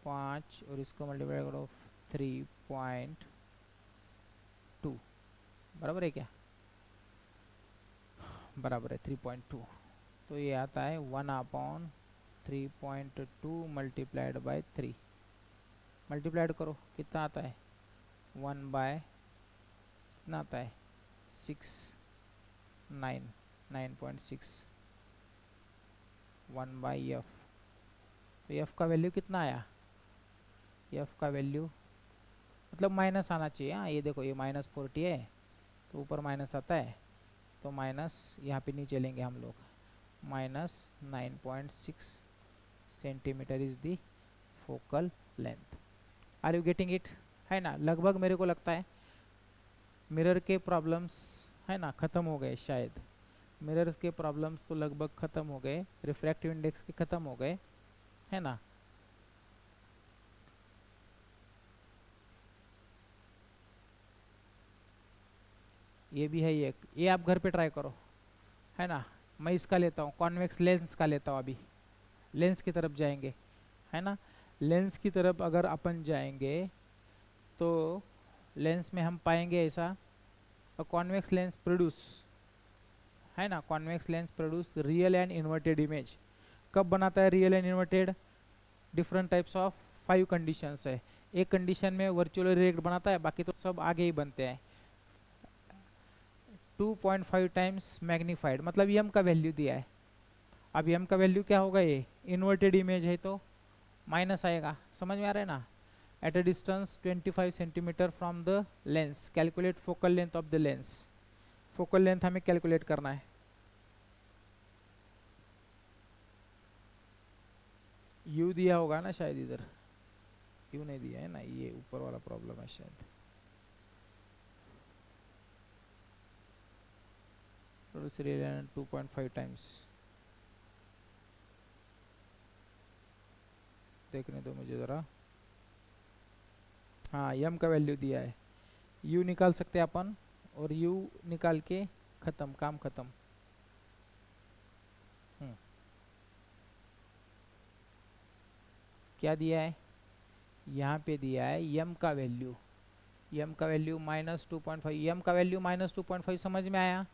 5 और इसको मल्टीप्लाई करो 3.2, बराबर है क्या, बराबर है 3.2, तो ये आता है 1/3.2 मल्टीप्लाइड बाय 3, मल्टीप्लाइड करो कितना आता है, कितना आता है 9.6 1/f, तो f का वैल्यू कितना आया, f का वैल्यू मतलब माइनस आना चाहिए, हाँ ये देखो ये -40 है तो ऊपर माइनस आता है, तो माइनस यहाँ पे नीचे लेंगे हम लोग, -9.6 centimetre is the focal length. Are you getting it, है ना। लगभग मेरे को लगता है मिरर के प्रॉब्लम्स है ना ख़त्म हो गए, शायद मिरर्स के प्रॉब्लम्स तो लगभग ख़त्म हो गए, रिफ्रैक्टिव इंडेक्स के ख़त्म हो गए है ना। ये भी है एक, ये आप घर पे ट्राई करो है ना। मैं इसका लेता हूँ, कॉन्वेक्स लेंस का लेता हूँ, अभी लेंस की तरफ जाएंगे है ना। लेंस की तरफ अगर अपन जाएंगे तो लेंस में हम पाएंगे ऐसा, कॉन्वेक्स लेंस प्रोड्यूस है ना, convex lens produce real and inverted image. कब बनाता है real and inverted, different types of 5 conditions है, एक कंडीशन में वर्चुअल रिएक्ट बनाता है, बाकी तो सब आगे ही बनते हैं। 2.5 टाइम्स मैग्नीफाइड, मतलब एम का वैल्यू दिया है, अब एम का वैल्यू क्या होगा, ये इन्वर्टेड इमेज है तो माइनस आएगा, समझ में आ रहा है ना। At a distance 25 centimetre from the lens calculate focal length of the lens, focal length हमें कैलकुलेट करना है। यू दिया होगा ना शायद, इधर यू नहीं दिया है ना, ये ऊपर वाला प्रॉब्लम है शायद। 2.5 टाइम्स, देखने दो मुझे ज़रा, हाँ यम का वैल्यू दिया है, यू निकाल सकते हैं अपन, और यू निकाल के ख़त्म, काम ख़त्म। क्या दिया है, यहाँ पे दिया है यम का वैल्यू, यम का वैल्यू -2.5, यम का वैल्यू -2.5, समझ में आया,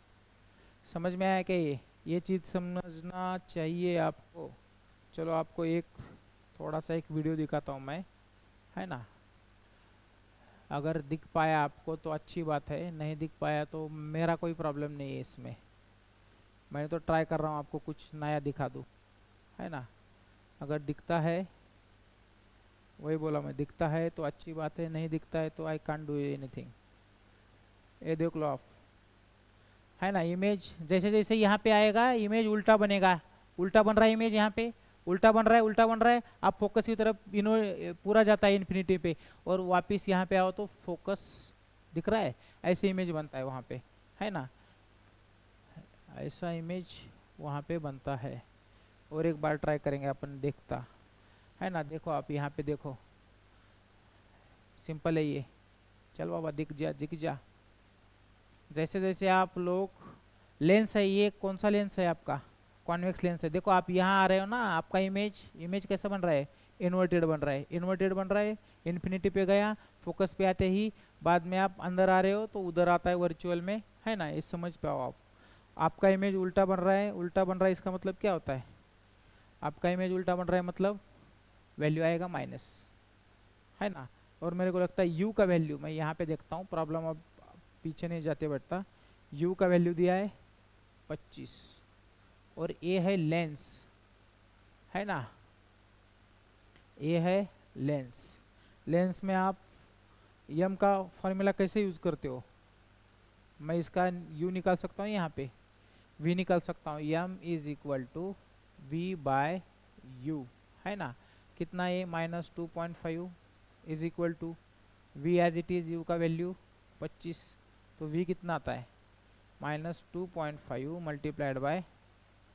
समझ में आया क्या ये, ये चीज़ समझना चाहिए आपको। चलो आपको एक थोड़ा सा एक वीडियो दिखाता हूँ मैं, है ना। अगर दिख पाया आपको तो अच्छी बात है, नहीं दिख पाया तो मेरा कोई प्रॉब्लम नहीं है इसमें। मैंने तो ट्राई कर रहा हूँ आपको कुछ नया दिखा दूँ, है ना। अगर दिखता है, वही बोला मैं, दिखता है तो अच्छी बात है, नहीं दिखता है तो आई कांट डू एनीथिंग। ये देख लो आप, है ना। इमेज जैसे जैसे यहाँ पे आएगा इमेज उल्टा बनेगा, उल्टा बन रहा है इमेज, यहाँ पे उल्टा बन रहा है, उल्टा बन रहा है। आप फोकस की तरफ इनो पूरा जाता है इन्फिनिटी पे, और वापस यहाँ पे आओ तो फोकस दिख रहा है। ऐसे इमेज बनता है वहाँ पे, है ना। ऐसा इमेज वहाँ पे बनता है। और एक बार ट्राई करेंगे अपन, देखता है ना। देखो आप यहाँ पे देखो, सिंपल है ये। चल बाबा दिख जा, दिख जा। जैसे जैसे आप लोग, लेंस है ये, कौन सा लेंस है आपका, कॉन्वेक्स लेंस है। देखो आप यहाँ आ रहे हो ना, आपका इमेज इमेज कैसा बन रहा है, इन्वर्टेड बन रहा है, इन्वर्टेड बन रहा है। इन्फिनिटी पे गया, फोकस पे आते ही बाद में आप अंदर आ रहे हो तो उधर आता है वर्चुअल में, है ना। ये समझ पाओ आप। आपका इमेज उल्टा बन रहा है, उल्टा बन रहा है, इसका मतलब क्या होता है, आपका इमेज उल्टा बन रहा है मतलब वैल्यू आएगा माइनस, है ना। और मेरे को लगता है यू का वैल्यू, मैं यहाँ पे देखता हूँ, प्रॉब्लम अब पीछे नहीं जाते बैठता। यू का वैल्यू दिया है 25, और ए है लेंस, है ना। ए है लेंस। लेंस में आप यम का फॉर्मूला कैसे यूज़ करते हो, मैं इसका यू निकाल सकता हूँ, यहाँ पे वी निकाल सकता हूँ। M is equal to v by u, है ना। कितना ये -2.5 is equal to v as it is, u का वैल्यू 25, तो वी कितना आता है -2.5 मल्टीप्लाइड बाय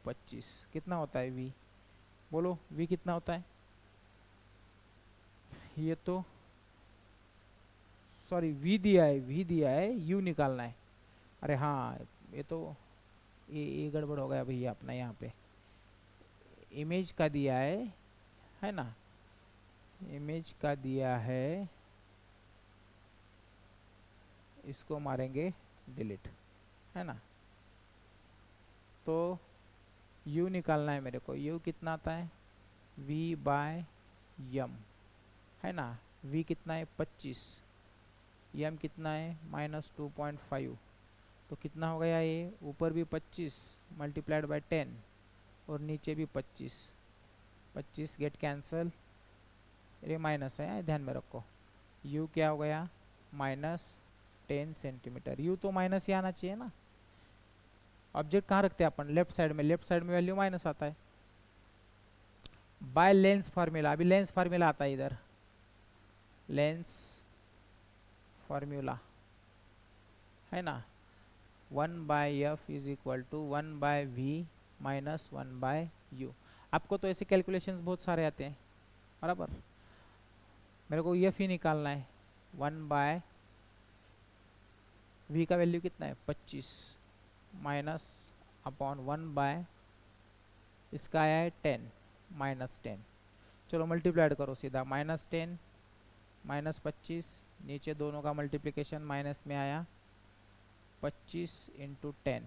25, कितना होता है वी, बोलो वी कितना होता है। ये तो सॉरी वी दिया है, वी दिया है, यू निकालना है। अरे हाँ, ये तो ये गड़बड़ हो गया भैया अपना, यहाँ पे इमेज का दिया है ना, इमेज का दिया है, इसको मारेंगे डिलीट, है ना। तो u निकालना है मेरे को, u कितना आता है v बाय यम, है ना। v कितना है 25, यम कितना है -2.5, तो कितना हो गया ये, ऊपर भी 25 मल्टीप्लाइड बाय 10 और नीचे भी 25, 25 गेट कैंसल, ये माइनस है, ध्यान में रखो। u क्या हो गया -10 सेंटीमीटर। u तो माइनस ही आना चाहिए ना, ऑब्जेक्ट कहाँ रखते हैं अपन, लेफ्ट साइड में, लेफ्ट साइड में वैल्यू माइनस आता है। बाय लेंस फार्मूला, अभी लेंस फार्मूला आता है इधर, लेंस फार्मूला, है ना। 1/f is equal to 1/v minus 1/u। आपको तो ऐसे कैलकुलेशंस बहुत सारे आते हैं, बराबर। मेरे को एफ ही निकालना है। 1/v का वैल्यू कितना है 25 माइनस अपॉन 1/, इसका आया है 10 -10। चलो मल्टीप्लाइड करो सीधा, -10 -25, नीचे दोनों का मल्टीप्लिकेशन माइनस में आया, 25 इंटू 10,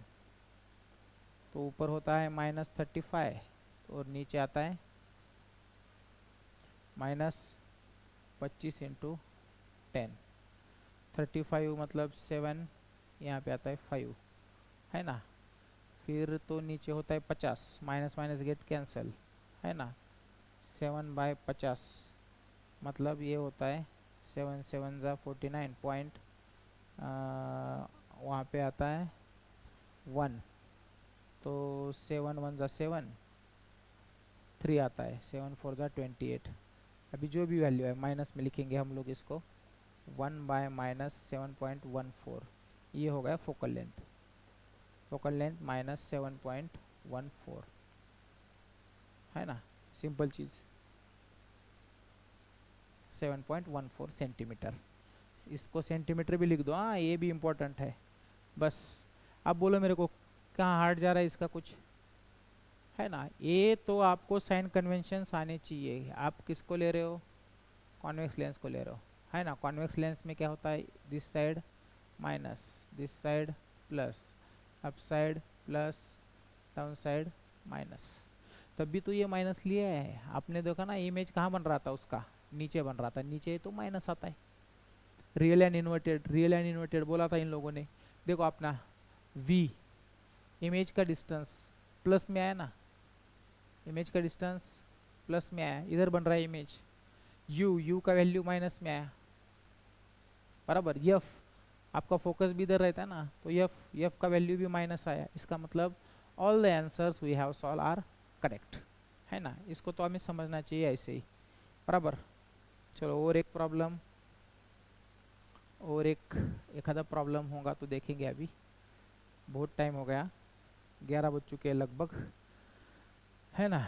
तो ऊपर होता है -35 और नीचे आता है -25 इंटू 10, 35 मतलब 7, यहाँ पे आता है 5, है ना। फिर तो नीचे होता है 50, माइनस माइनस गेट कैंसिल, है ना। 7/50 मतलब ये होता है 7 7 ज़ा 49 पॉइंट, वहाँ पे आता है 1, तो 7 1 ज़ा 7, 3 आता है, 7 4 ज़ा 28। अभी जो भी वैल्यू है माइनस में लिखेंगे हम लोग इसको, 1/-7.14, ये हो गया फोकल लेंथ, फोकल लेंथ -7.14, है ना। सिंपल चीज़, 7.14 सेंटीमीटर। इसको सेंटीमीटर भी लिख दो, हाँ ये भी इम्पोर्टेंट है। बस अब बोलो मेरे को कहाँ हार्ड जा रहा है इसका कुछ, है ना। ये तो आपको साइन कन्वेंशंस आने चाहिए। आप किसको ले रहे हो, कॉन्वेक्स लेंस को ले रहे हो, है ना। कॉन्वेक्स लेंस में क्या होता है, this side minus, this side plus, up side plus, down side minus, तब भी तो ये माइनस लिया है आपने, देखा ना इमेज कहाँ बन रहा था उसका, नीचे बन रहा था, नीचे तो माइनस आता है। Real and inverted, real and inverted बोला था इन लोगों ने। देखो अपना v, इमेज का डिस्टेंस प्लस में आया ना, इमेज का डिस्टेंस प्लस में आया, इधर बन रहा है इमेज। u का वैल्यू माइनस में आया, बराबर। f आपका फोकस भी इधर रहता है ना, तो f का वैल्यू भी माइनस आया, इसका मतलब all the answers we have solve are correct, है ना। इसको तो हमें समझना चाहिए ऐसे ही, बराबर। चलो और एक प्रॉब्लम, और एक आधा प्रॉब्लम होगा तो देखेंगे। अभी बहुत टाइम हो गया, 11 बज चुके हैं लगभग, है ना।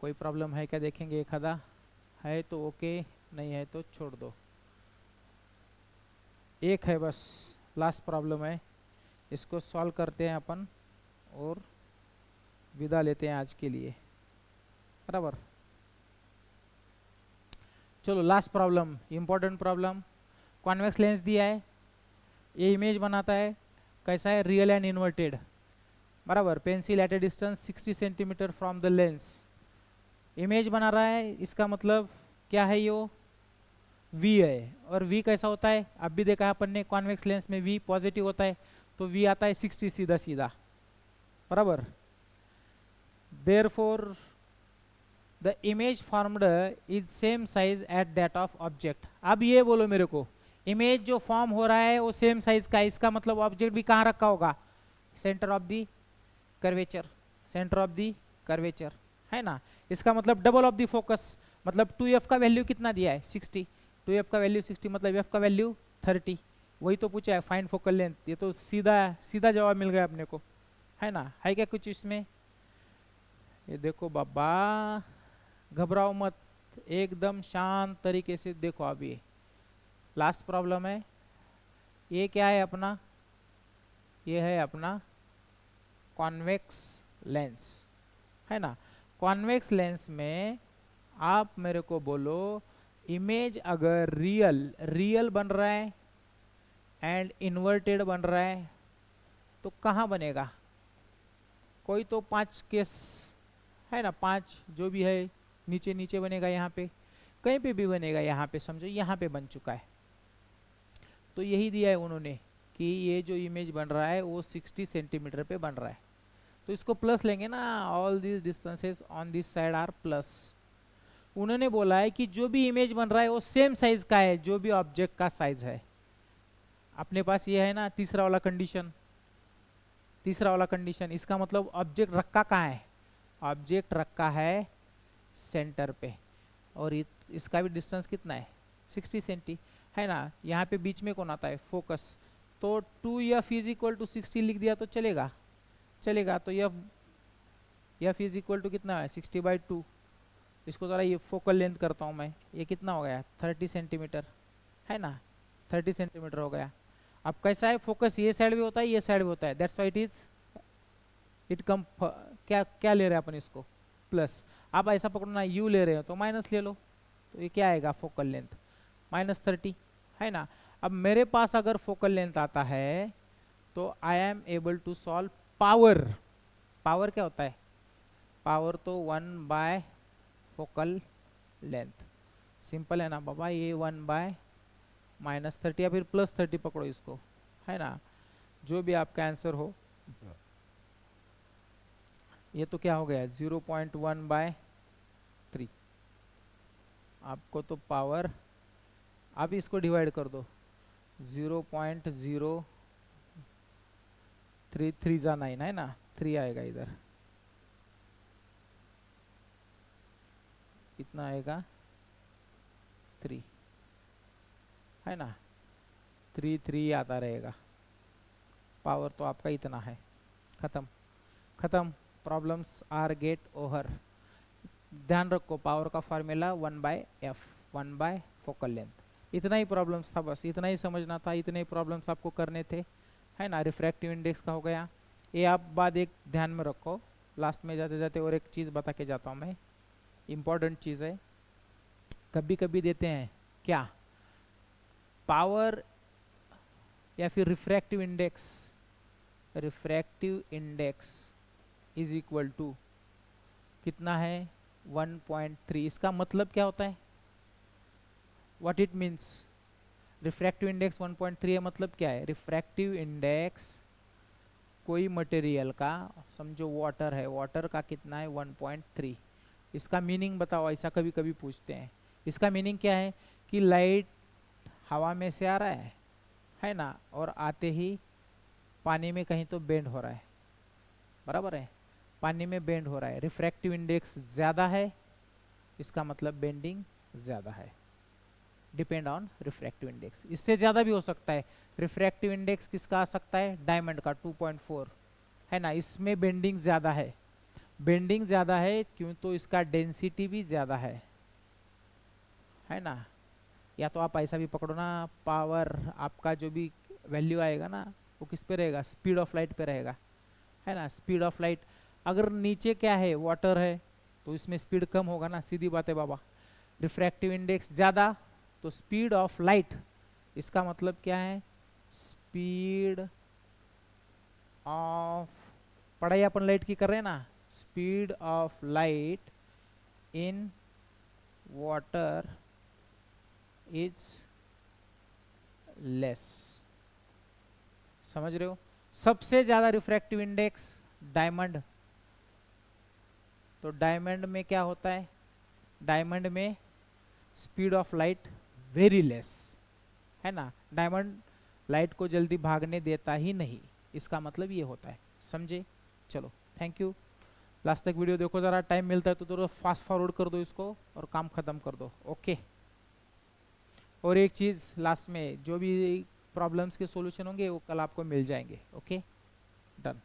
कोई प्रॉब्लम है क्या, देखेंगे एक आधा, है तो ओके, नहीं है तो छोड़ दो। एक है बस, लास्ट प्रॉब्लम है, इसको सॉल्व करते हैं अपन और विदा लेते हैं आज के लिए, बराबर। चलो last problem, important problem. Convex lens दिया है, ये इमेज बनाता है, कैसा है, रियल एंड इन्वर्टेड, बराबर। Pencil at a distance 60 centimetre from the lens, image बना रहा है, इसका मतलब क्या है, यो v है। और v कैसा होता है, अब भी देखा है अपन ने, कॉन्वेक्स लेंस में v पॉजिटिव होता है, तो v आता है 60 सीधा सीधा, बराबर। Therefore the image formed is same size at that of object. अब ये बोलो मेरे को, इमेज जो फॉर्म हो रहा है वो सेम साइज का है, इसका मतलब ऑब्जेक्ट भी कहाँ रखा होगा, centre of the curvature, centre of the curvature, है ना। इसका मतलब डबल ऑफ दी फोकस, मतलब 2f का वैल्यू कितना दिया है, 60, 2f का वैल्यू 60, मतलब f का वैल्यू 30, वही तो पूछा है, फाइंड फोकल लेंथ। ये तो सीधा सीधा जवाब मिल गया अपने को, है ना। है क्या कुछ इसमें, ये देखो बाबा, घबराओ मत, एकदम शांत तरीके से देखो। अब ये लास्ट प्रॉब्लम है, ये क्या है अपना, ये है अपना कॉन्वेक्स लेंस, है ना। कॉन्वेक्स लेंस में आप मेरे को बोलो, इमेज अगर रियल बन रहा है एंड इन्वर्टेड बन रहा है तो कहाँ बनेगा, कोई तो 5 केस है ना, 5 जो भी है, नीचे नीचे बनेगा, यहाँ पे कहीं पे भी बनेगा, यहाँ पे समझो यहाँ पे बन चुका है। तो यही दिया है उन्होंने कि ये जो इमेज बन रहा है वो 60 सेंटीमीटर पे बन रहा है, तो इसको प्लस लेंगे ना, all this distances on this side are plus. उन्होंने बोला है कि जो भी इमेज बन रहा है वो सेम साइज का है जो भी ऑब्जेक्ट का साइज है। अपने पास ये है ना तीसरा वाला कंडीशन, तीसरा वाला कंडीशन, इसका मतलब ऑब्जेक्ट रखा कहाँ है, ऑब्जेक्ट रखा है सेंटर पे, और इसका भी डिस्टेंस कितना है, 60 सेंटी, है ना। यहाँ पे बीच में कौन आता है, फोकस, तो 2f इज इक्वल टू 60 लिख दिया तो चलेगा, चलेगा। तो f इज इक्वल टू कितना है, 60/2। इसको ज़रा ये फोकल लेंथ करता हूँ मैं, ये कितना हो गया, 30 सेंटीमीटर, है ना, 30 सेंटीमीटर हो गया। अब कैसा है, फोकस ये साइड भी होता है, ये साइड भी होता है, दैट्स व्हाई इट कम, क्या क्या ले रहे हैं अपन इसको, प्लस। आप ऐसा पकड़ना, u ले रहे हो तो माइनस ले लो, तो ये क्या आएगा, फोकल लेंथ -30, है ना। अब मेरे पास अगर फोकल लेंथ आता है तो I am able to solve power. Power क्या होता है, पावर तो 1/, फोकल लेंथ, सिंपल है ना बाबा, ये 1/-30 या फिर +30 पकड़ो इसको, है ना, जो भी आपका आंसर हो। ये तो क्या हो गया, 0.1/3, आपको तो पावर, आप इसको डिवाइड कर दो, 0.033 है ना, 3 आएगा इधर, कितना आएगा, 3, है ना, 3 आता रहेगा। पावर तो आपका इतना है, खत्म खत्म, प्रॉब्लम्स आर गेट ओवर। ध्यान रखो, पावर का फार्मूला 1/f, 1/ फोकल लेंथ, इतना ही प्रॉब्लम्स था, बस इतना ही समझना था, इतने ही प्रॉब्लम्स आपको करने थे, है ना। रिफ्रैक्टिव इंडेक्स का हो गया। ये आप बात एक ध्यान में रखो, लास्ट में जाते जाते और एक चीज़ बता के जाता हूँ मैं, इम्पॉर्टेंट चीज़ है। कभी कभी देते हैं क्या, पावर या फिर refractive index, refractive index is equal to कितना है 1.3। इसका मतलब क्या होता है, what it means, refractive index 1.3 है मतलब क्या है, रिफ्रैक्टिव इंडेक्स कोई मटेरियल का, समझो वाटर है, वाटर का कितना है 1.3। इसका मीनिंग बताओ, ऐसा कभी कभी पूछते हैं। इसका मीनिंग क्या है कि लाइट हवा में से आ रहा है ना, और आते ही पानी में कहीं तो बेंड हो रहा है, बराबर है, पानी में बेंड हो रहा है, रिफ्रैक्टिव इंडेक्स ज़्यादा है, इसका मतलब बेंडिंग ज़्यादा है, डिपेंड ऑन रिफ्रैक्टिव इंडेक्स। इससे ज़्यादा भी हो सकता है। रिफ्रैक्टिव इंडेक्स किसका आ सकता है, डायमंड का 2.4 है ना, इसमें बेंडिंग ज़्यादा है। बेंडिंग ज़्यादा है क्यों, तो इसका डेंसिटी भी ज़्यादा है ना। या तो आप ऐसा भी पकड़ो ना, पावर आपका जो भी वैल्यू आएगा ना वो किस पे रहेगा, स्पीड ऑफ लाइट पे रहेगा, है ना। स्पीड ऑफ लाइट अगर नीचे क्या है, वाटर है, तो इसमें स्पीड कम होगा ना, सीधी बात है बाबा। रिफ्रैक्टिव इंडेक्स ज़्यादा तो स्पीड ऑफ लाइट, इसका मतलब क्या है, स्पीड ऑफ, पढ़ाई अपन लाइट की कर रहे हैं ना, speed of light in water is less. समझ रहे हो, सबसे ज्यादा रिफ्रैक्टिव इंडेक्स डायमंड। तो डायमंड में क्या होता है, डायमंड में speed of light very less, है ना। डायमंड लाइट को जल्दी भागने देता ही नहीं, इसका मतलब ये होता है, समझे। चलो थैंक यू, लास्ट तक वीडियो देखो जरा, टाइम मिलता है तो थोड़ा फास्ट फॉरवर्ड कर दो इसको और काम खत्म कर दो, ओके। और एक चीज़ लास्ट में, जो भी प्रॉब्लम्स के सॉल्यूशन होंगे वो कल आपको मिल जाएंगे, ओके डन।